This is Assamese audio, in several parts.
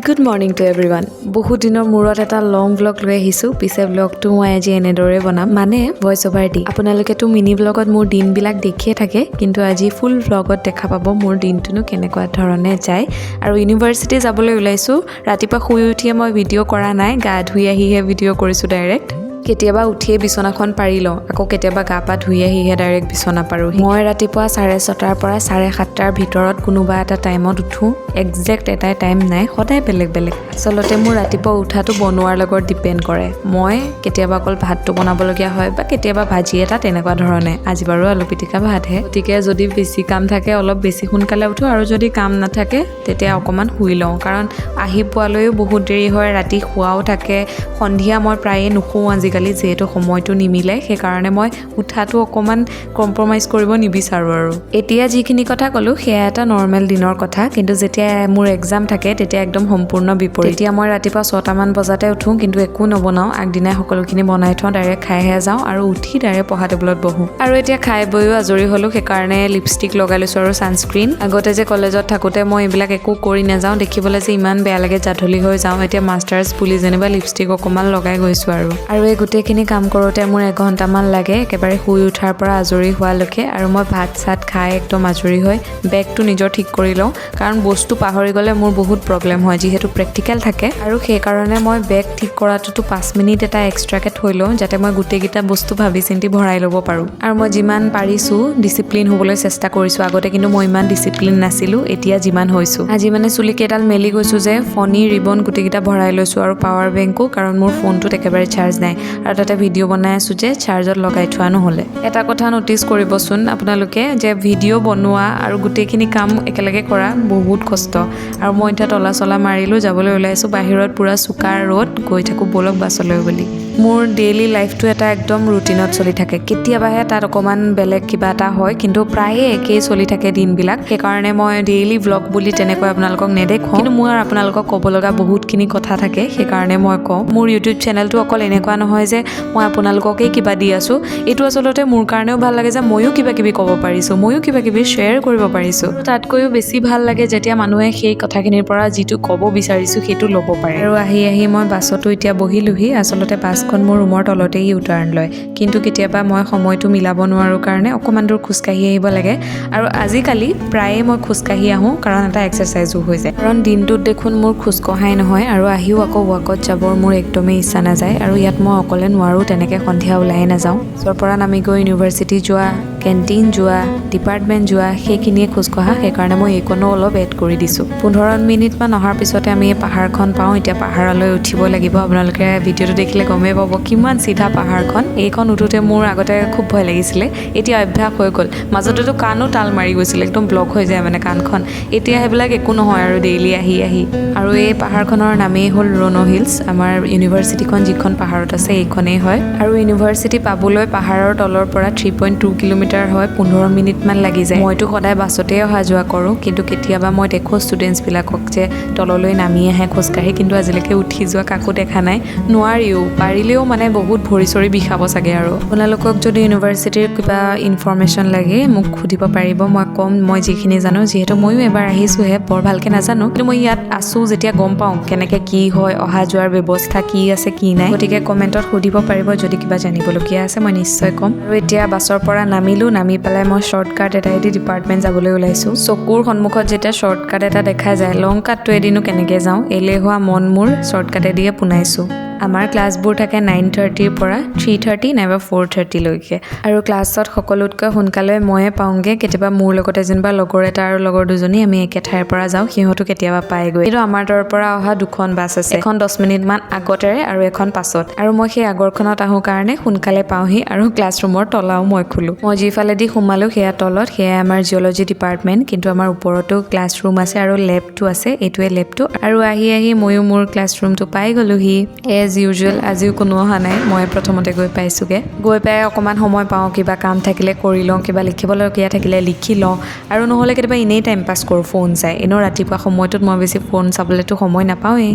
Good morning to everyone. বহুত দিনৰ মূৰত এটা লং ব্লগ লৈ আহিছো। পিছে ব্লগটো মই আজি এনেদৰে বনাম, মানে ভয়েস ওভাৰ দি। আপোনালোকেতো মিনি ব্লগত মোৰ দিনবিলাক দেখিয়ে থাকে, কিন্তু আজি ফুল ব্লগত দেখা পাব মোৰ দিনটোনো কেনেকুৱা ধৰণে যায়। আৰু ইউনিভাৰ্চিটি যাবলৈ ওলাইছো। ৰাতিপুৱা শুই উঠিয়ে মই ভিডিঅ' কৰা নাই, গা ধুই আহিহে ভিডিঅ' কৰিছো ডাইৰেক্ট। কেতিয়াবা উঠিয়ে বিছনাখন পাৰি লওঁ, আকৌ কেতিয়াবা গা পা ধুই আহিহে ডাইৰেক্ট বিছনা পাৰোঁ। মই ৰাতিপুৱা 6:30 পৰা 7:30 ভিতৰত কোনোবা এটা টাইমত উঠোঁ। একজেক্ট এটাই টাইম নাই, সদায় বেলেগ বেলেগ। আচলতে মোৰ ৰাতিপুৱা উঠাটো বনোৱাৰ লগত ডিপেণ্ড কৰে। মই কেতিয়াবা অকল ভাতটো বনাবলগীয়া হয় বা কেতিয়াবা ভাজি এটা তেনেকুৱা ধৰণে। আজি বাৰু আলু পিটিকা ভাতহে, গতিকে যদি বেছি কাম থাকে অলপ বেছি সোনকালে উঠোঁ, আৰু যদি কাম নাথাকে তেতিয়া অকণমান শুই লওঁ। কাৰণ আহি পোৱালৈও বহুত দেৰি হয়, ৰাতি শোৱাও থাকে। সন্ধিয়া মই প্ৰায়ে নুশুওঁ আজিকালি, যিহেতু সময়টো নিমিলে। সেইকাৰণে মই উঠাটো অকণমান কম্প্ৰমাইজ কৰিব নিবিচাৰোঁ। আৰু এতিয়া যিখিনি কথা ক'লোঁ সেয়া এটা নৰ্মেল দিনৰ কথা, কিন্তু যেতিয়া মোৰ এক্সাম থাকে তেতিয়া একদম সম্পূৰ্ণ বিপৰীত। তেতিয়া মই ৰাতিপুৱা 6টামান বজাতে উঠোঁ, কিন্তু একো নবনাওঁ। আগদিনাই সকলোখিনি বনাই থওঁ, ডাইৰেক্ট খাইহে যাওঁ আৰু উঠি ডাইৰেক্ট পঢ়া টেবুলত বহোঁ। আৰু এতিয়া খাই বৈও আজৰি হ'লোঁ, সেইকাৰণে লিপষ্টিক লগাই লৈছোঁ আৰু ছানস্ক্ৰীণ। আগতে যে কলেজত থাকোঁতে মই এইবিলাক একো কৰি নাযাওঁ, দেখিবলৈ যে ইমান বেয়া লাগে, জাধলি হৈ যাওঁ। এতিয়া মাষ্টাৰ্ছ বুলি যেনিবা লিপষ্টিক অকণমান লগাই গৈছোঁ। আৰু এই গোটেইখিনি কাম কৰোঁতে মোৰ 1 ঘণ্টামান লাগে, একেবাৰে শুই উঠাৰ পৰা আজৰি হোৱালৈকে। আৰু মই ভাত চাত খাই একদম আজৰি হৈ বেগটো নিজৰ ঠিক কৰি লওঁ, কাৰণ বস্তু পাহৰি গ'লে মোৰ বহুত প্ৰব্লেম হয়, যিহেতু প্ৰেক্টিকেল থাকে। আৰু সেইকাৰণে মই বেগ ঠিক কৰাটোতো 5 মিনিট এটা এক্সট্ৰাকৈ থৈ লওঁ, যাতে মই গোটেইকেইটা বস্তু ভাবি চিন্তি ভৰাই ল'ব পাৰোঁ। আৰু মই যিমান পাৰিছোঁ ডিচিপ্লিন হ'বলৈ চেষ্টা কৰিছোঁ। আগতে কিন্তু মই ইমান ডিচিপ্লিন নাছিলোঁ, এতিয়া যিমান হৈছোঁ। আজি মানে চুলিকেইডাল মেলি গৈছোঁ যে, ফণি ৰিবন গোটেইকেইটা ভৰাই লৈছোঁ, আৰু পাৱাৰ বেংকো, কাৰণ মোৰ ফোনটোত একেবাৰে চাৰ্জ নাই। আৰু তাতে ভিডিঅ' বনাই আছোঁ যে চাৰ্জত লগাই থোৱা নহ'লে। এটা কথা ন'টিচ কৰিবচোন আপোনালোকে, যে ভিডিঅ' বনোৱা আৰু গোটেইখিনি কাম একেলগে কৰা বহুত কষ্ট। আৰু মই এতিয়া তলা চলা মাৰিলোঁ, যাবলৈ ওলাইছোঁ বাহিৰত। পূৰা চোকা ৰ'দ, গৈ থাকোঁ ব'লক বাছলৈ বুলি। মোৰ ডেইলি লাইফটো এটা একদম ৰুটিনত চলি থাকে। কেতিয়াবাহে তাত অকণমান বেলেগ কিবা এটা হয়, কিন্তু প্ৰায়ে একেই চলি থাকে দিনবিলাক। সেইকাৰণে মই ডেইলি ব্লগ বুলি তেনেকৈ আপোনালোকক নেদেখোঁ, কিন্তু মোৰ আপোনালোকক ক'ব লগা বহুতখিনি কথা থাকে, সেইকাৰণে মই কওঁ। মোৰ ইউটিউব চেনেলটো অকল এনেকুৱা নহয় যে মই আপোনালোককেই কিবা দি আছোঁ। এইটো আচলতে মোৰ কাৰণেও ভাল লাগে যে ময়ো কিবা কিবি ক'ব পাৰিছোঁ, ময়ো কিবা কিবি শ্বেয়াৰ কৰিব পাৰিছোঁ। তাতকৈও বেছি ভাল লাগে যেতিয়া মানুহে সেই কথাখিনিৰ পৰা যিটো ক'ব বিচাৰিছোঁ সেইটো ল'ব পাৰে। আৰু আহি মই বাছতো এতিয়া বহিলোহি। আচলতে বাছখন মোৰ ৰুমৰ তলতেই ইউটাৰ্ণ লয়, কিন্তু কেতিয়াবা মই সময়টো মিলাব নোৱাৰোঁ কাৰণে অকণমান দূৰ খোজকাঢ়ি আহিব লাগে। আৰু আজিকালি প্ৰায়ে মই খোজকাঢ়ি আহোঁ, কাৰণ এটা এক্সাৰচাইজো হৈ যায়। কাৰণ দিনটোত দেখোন মোৰ খোজকঢ়াই নহয়, আৰু আহিও আকৌ ৱাকত যাবৰ মোৰ একদমেই ইচ্ছা নাযায়। আৰু ইয়াত মই অকলে নোৱাৰোঁ, তেনেকৈ সন্ধিয়া ওলাই নাযাওঁ। ওচৰৰ পৰা নামি গৈ ইউনিভাৰ্চিটি যোৱা, কেণ্টিন যোৱা, ডিপাৰ্টমেণ্ট যোৱা, সেইখিনিয়ে খোজকঢ়া। সেইকাৰণে মই এইকণো অলপ এড কৰি দিছোঁ। 15 মিনিটমান অহাৰ পিছতে আমি এই পাহাৰখন পাওঁ। এতিয়া পাহাৰলৈ উঠিব লাগিব। আপোনালোকে ভিডিঅ'টো দেখিলে গমেই পাব কিমান চিধা পাহাৰখন। এইখন উঠোঁতে মোৰ আগতে খুব ভয় লাগিছিলে, এতিয়া অভ্যাস হৈ গ'ল। মাজতেতো কাণো তাল মাৰি গৈছিলে, একদম ব্লক হৈ যায় মানে কাণখন। এতিয়া সেইবিলাক একো নহয় আৰু ডেইলি আহি। আৰু এই পাহাৰখনৰ নামেই হ'ল ৰণো হিলছ। আমাৰ ইউনিভাৰ্চিটিখন যিখন পাহাৰত আছে এইখনেই হয়। আৰু ইউনিভাৰ্চিটি পাবলৈ পাহাৰৰ তলৰ পৰা 3.2 কিলোমিটাৰ হয়, 15 মিনিটমান লাগি যায়। মইতো সদায় বাছতেই অহা যোৱা কৰোঁ, কিন্তু কেতিয়াবা মই দেখোঁ ষ্টুডেণ্টছবিলাকক যে তললৈ নামি আহে খোজকাঢ়ি, কিন্তু আজিলৈকে উঠি যোৱা কাকো দেখা নাই। নোৱাৰিও, পাৰিলেও মানে বহুত ভৰি চৰি বিষাব চাগে। আৰু আপোনালোকক যদি ইউনিভাৰ্চিটিৰ কিবা ইনফৰমেশ্যন লাগে মোক সুধিব পাৰিব, মই ক'ম মই যিখিনি জানো। যিহেতু ময়ো এবাৰ আহিছোঁহে, বৰ ভালকৈ নাজানো, কিন্তু মই ইয়াত আছোঁ যেতিয়া গম পাওঁ কেনেকৈ কি হয়, অহা যোৱাৰ ব্যৱস্থা কি আছে কি নাই। গতিকে কমেণ্টত সুধিব পাৰিব, যদি কিবা জানিবলগীয়া আছে মই নিশ্চয় ক'ম। আৰু এতিয়া বাছৰ পৰা নামিলোঁ, নামি পেলাই মই শ্বৰ্টকাট এটাইদি ডিপাৰ্টমেণ্ট যাবলৈ ওলাইছোঁ। চকুৰ সন্মুখত যেতিয়া শ্বৰ্টকাট এটা দেখা যায়, লং কাটটো এদিনো কেনেকৈ যাওঁ, এলেহুৱা মন মোৰ শ্বৰ্টকাটেদিয়ে পোনাইছোঁ। আমাৰ ক্লাছবোৰ থাকে 9:30 পৰা 3:30 নাইবা 4:30 লৈকে। আৰু ক্লাছত সকলোতকৈ সোনকালে ময়ে পাওঁগৈ। কেতিয়াবা মোৰ লগতে যেনিবা লগৰ এটা আৰু লগৰ দুজনী আমি একে ঠাইৰ পৰা যাওঁ, সিহঁতো কেতিয়াবা পায়গৈ। কিন্তু আমাৰ তৰৰ পৰা অহা 2খন বাছ আছে, এখন 10 মিনিটমান আগতেৰে আৰু এখন পাছত। আৰু মই সেই আগৰখনত আহোঁ কাৰণে সোনকালে পাওঁহি, আৰু ক্লাছৰুমৰ তলাও মই খোলোঁ। মই যিফালেদি সোমালোঁ সেয়া তলত, সেয়াই আমাৰ জিঅ'লজি ডিপাৰ্টমেণ্ট, কিন্তু আমাৰ ওপৰতো ক্লাছৰুম আছে আৰু লেবটো আছে, এইটোৱে লেবটো। আৰু আহি ময়ো মোৰ ক্লাছৰুমটো পাই গ'লোহি। এজ ইউজুৱেল আজিও কোনো অহা নাই, মই প্ৰথমতে গৈ পাইছোঁগৈ। গৈ পাই অকণমান সময় পাওঁ, কিবা কাম থাকিলে কৰি লওঁ, কিবা লিখিবলগীয়া থাকিলে লিখি লওঁ, আৰু নহ'লে কেতিয়াবা এনেই টাইম পাছ কৰোঁ ফোন চাই। এনেও ৰাতিপুৱা সময়টোত মই বেছি ফোন চাবলৈতো সময় নাপাওঁৱেই।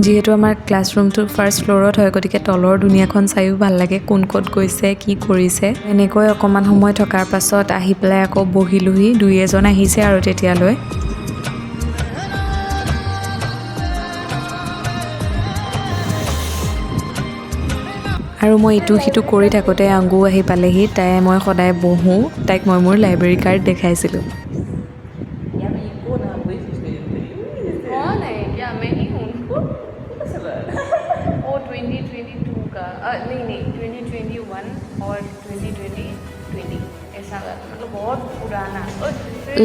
যিহেতু আমাৰ ক্লাছৰুমটো ফাৰ্ষ্ট ফ্ল'ৰত হয়, গতিকে তলৰ দুনিয়াখন চায়ো ভাল লাগে, কোন ক'ত গৈছে কি কৰিছে। এনেকৈ অকণমান সময় থকাৰ পাছত আহি পেলাই আকৌ বহিলোহি। 2 এজন আহিছে আৰু তেতিয়ালৈ আৰু মই ইটো সিটো কৰি থাকোঁতে আংগু আহি পালেহি তাই মই সদায় বহোঁ তাইক মই মোৰ লাইব্ৰেৰী কাৰ্ড দেখাইছিলোঁ नहीं 2021 और 2020 ऐसा मतलब बहुत पुराना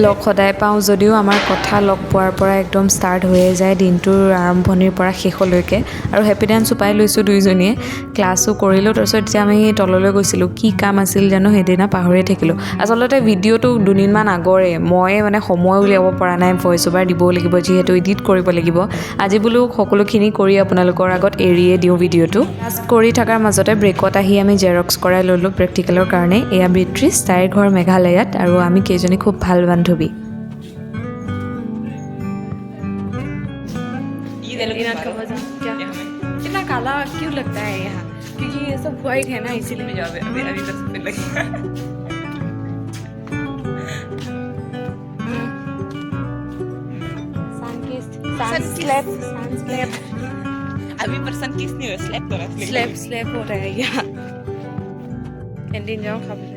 লগ সদায় পাওঁ যদিও আমাৰ কথা লগ পোৱাৰ পৰা একদম ষ্টাৰ্ট হৈয়ে যায় দিনটোৰ আৰম্ভণিৰ পৰা শেষলৈকে আৰু হেপী ডান্স পাই লৈছোঁ দুইজনীয়ে ক্লাছো কৰিলোঁ তাৰপিছত এতিয়া আমি তললৈ গৈছিলোঁ কি কাম আছিল জানো সেইদিনা পাহৰিয়ে থাকিলোঁ আচলতে ভিডিঅ'টো দুদিনমান আগৰে মই মানে সময় উলিয়াব পৰা নাই ভইচ অভাৰ দিবও লাগিব যিহেতু এডিট কৰিব লাগিব আজি বোলো সকলোখিনি কৰি আপোনালোকৰ আগত এৰিয়ে দিওঁ ভিডিঅ'টো ক্লাছ কৰি থকাৰ মাজতে ব্ৰেকত আহি আমি জেৰক্স কৰাই ল'লোঁ প্ৰেক্টিকেলৰ কাৰণে এয়া বিত্ৰিছ তাইৰ ঘৰ মেঘালয়ত আৰু আমি কেইজনী খুব ভাল বান্ধৱী इतना काला क्यों लगता है यहाँ क्योंकि ये सब व्हाइट है ना इसीलिए अभी तक सफेद लगेगा अभी पर सन किस नहीं हो स्लैप हो रहा है यहाँ कैंटीन जाओ खा ले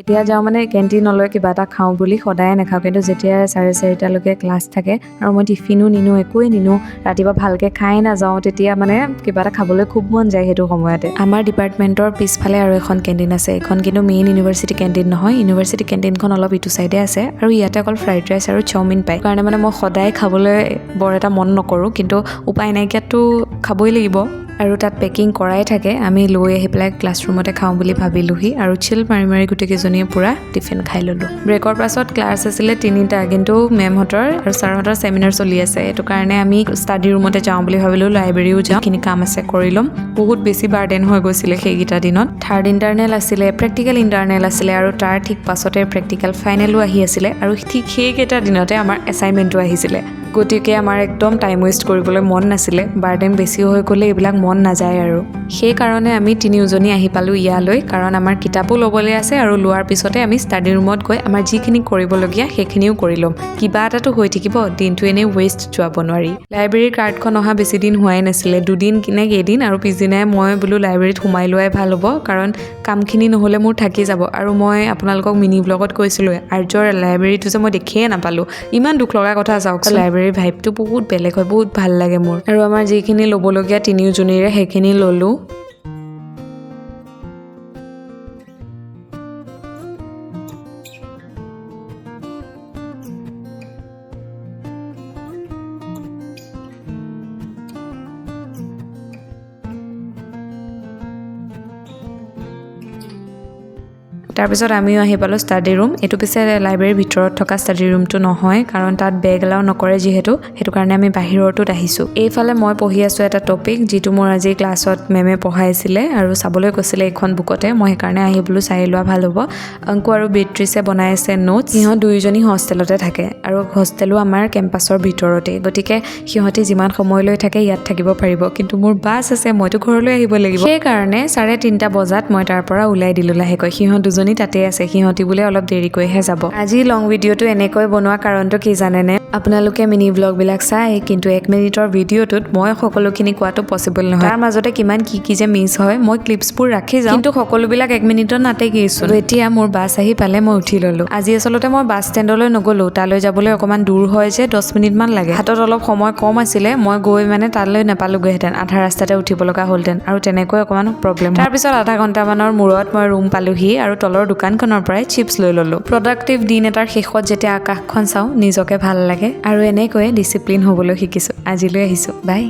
এতিয়া যাওঁ মানে কেণ্টিনলৈ কিবা এটা খাওঁ বুলি সদায় নাখাওঁ কিন্তু যেতিয়া 4:30লৈকে ক্লাছ থাকে আৰু মই টিফিনো নিনো একোৱেই নিনো ৰাতিপুৱা ভালকৈ খাই নাযাওঁ তেতিয়া মানে কিবা এটা খাবলৈ খুব মন যায় সেইটো সময়তে আমাৰ ডিপাৰ্টমেণ্টৰ পিছফালে আৰু এখন কেণ্টিন আছে এখন কিন্তু মেইন ইউনিভাৰ্চিটি কেণ্টিন নহয় ইউনিভাৰ্চিটি কেণ্টিনখন অলপ ইটো চাইডে আছে আৰু ইয়াতে অকল ফ্ৰাইড ৰাইচ আৰু চাওমিন পায় কাৰণে মানে মই সদায় খাবলৈ বৰ এটা মন নকৰোঁ কিন্তু উপায় নাইকিয়াতো খাবই লাগিব আৰু তাত পেকিং কৰাই থাকে আমি লৈ আহি পেলাই ক্লাছৰুমতে খাওঁ বুলি ভাবিলোহি আৰু চিল মাৰি গোটেইকেইজনীয়ে পূৰা টিফিন খাই ল'লোঁ ব্ৰেকৰ পাছত ক্লাছ আছিলে 3টা কিন্তু মেমহঁতৰ আৰু ছাৰহঁতৰ ছেমিনাৰ চলি আছে সেইটো কাৰণে আমি ষ্টাডি ৰুমতে যাওঁ বুলি ভাবিলোঁ লাইব্ৰেৰীও যাওঁ যিখিনি কাম আছে কৰি ল'ম বহুত বেছি বাৰ্ডেন হৈ গৈছিলে সেইকেইটা দিনত থাৰ্ড ইণ্টাৰনেল আছিলে প্ৰেক্টিকেল ইণ্টাৰনেল আছিলে আৰু তাৰ ঠিক পাছতে প্ৰেক্টিকেল ফাইনেলো আহি আছিলে আৰু ঠিক সেইকেইটা দিনতে আমাৰ এছাইনমেণ্টো আহিছিলে গতিকে আমাৰ একদম টাইম ৱেষ্ট কৰিবলৈ মন নাছিলে বাৰ্ডেন বেছি হৈ গ'লে এইবিলাক মন নাযায় আৰু সেইকাৰণে আমি তিনিওজনী আহি পালোঁ ইয়ালৈ কাৰণ আমাৰ কিতাপো ল'বলৈ আছে আৰু লোৱাৰ পিছতে আমি ষ্টাডি ৰুমত গৈ আমাৰ যিখিনি কৰিবলগীয়া সেইখিনিও কৰি ল'ম কিবা এটাতো হৈ থাকিব দিনটো এনেই ৱেষ্ট যোৱাব নোৱাৰি লাইব্ৰেৰীৰ কাৰ্ডখন অহা বেছি দিন হোৱাই নাছিলে দুদিন নে কেইদিন আৰু পিছদিনাই মই বোলো লাইব্ৰেৰীত সোমাই লোৱাই ভাল হ'ব কাৰণ কামখিনি নহ'লে মোৰ থাকি যাব আৰু মই আপোনালোকক মিনি ব্লগত কৈছিলোঁ আৰ্যৰ লাইব্ৰেৰীটো যে মই দেখিয়ে নাপালোঁ ইমান দুখ লগা কথা চাওকচোন লাইব্ৰেৰীৰ ভাইবটো বহুত বেলেগ হয় বহুত ভাল লাগে মোৰ আৰু আমাৰ যিখিনি ল'বলগীয়া তিনিওজনীৰে সেইখিনি ল'লোঁ তাৰপিছত আমিও আহি পালোঁ ষ্টাডি ৰুম এইটো পিছে লাইব্ৰেৰীৰ ভিতৰত থকা ষ্টাডি ৰুমটো নহয় কাৰণ তাত বেগ এলাও নকৰে যিহেতু সেইটো কাৰণে আমি বাহিৰটোত আহিছোঁ এইফালে মই পঢ়ি আছোঁ এটা টপিক যিটো মোৰ আজি ক্লাছত মেমে পঢ়াইছিলে আৰু চাবলৈ কৈছিলে এইখন বুকতে মই সেইকাৰণে আহি বোলো চাই লোৱা ভাল হ'ব অংকু আৰু বেট্ৰিছে বনাই আছে নোটছ সিহঁত দুয়োজনী হোষ্টেলতে থাকে আৰু হোষ্টেলো আমাৰ কেম্পাছৰ ভিতৰতে গতিকে সিহঁতে যিমান সময়লৈ থাকে ইয়াত থাকিব পাৰিব কিন্তু মোৰ বাছ আছে মইতো ঘৰলৈ আহিব লাগিব সেইকাৰণে 3:30 বজাত মই তাৰ পৰা ওলাই দিলোঁ লাহেকৈ সিহঁত দুজনী তাতে আছে সিহঁতি বোলে অলপ দেৰিকৈহে যাব আজি লং ভিডিঅ'টো এনেকৈ বনোৱা কাৰণটো কি জানেনে আপোনালোকে মিনি ব্লগবিলাক চাই কিন্তু 1 মিনিটৰ ভিডিঅ'টোত মই সকলোখিনি কোৱাটো পচিবল নহয় তাৰ মাজতে কিমান কি যে মিছ হয় মই ক্লিপছবোৰ ৰাখি যাওঁ কিন্তু সকলোবিলাক 1 মিনিটত নাটেকিছোঁ এতিয়া মোৰ বাছ আহি পালে মই উঠি ল'লোঁ আজি আচলতে মই বাছ ষ্টেণ্ডলৈ নগ'লোঁ তালৈ যাবলৈ অকণমান দূৰ হয় যে 10 মিনিটমান লাগে হাতত অলপ সময় কম আছিলে মই গৈ মানে তালৈ নাপালোগৈহেঁতেন আধা ৰাস্তাতে উঠিব লগা হ'লহেঁতেন আৰু তেনেকৈ অকণমান প্ৰব্লেম তাৰপিছত আধা ঘণ্টামানৰ মূৰত মই ৰুম পালোহি আৰু তলৰ দোকানখনৰ পৰাই চিপছ লৈ ল'লোঁ প্ৰডাক্টিভ দিন এটাৰ শেষত যেতিয়া আকাশখন চাওঁ নিজকে ভাল লাগে আৰু এনেকৈয়ে ডিচিপ্লিন হ'বলৈ শিকিছোঁ আজিলৈ আহিছোঁ বাই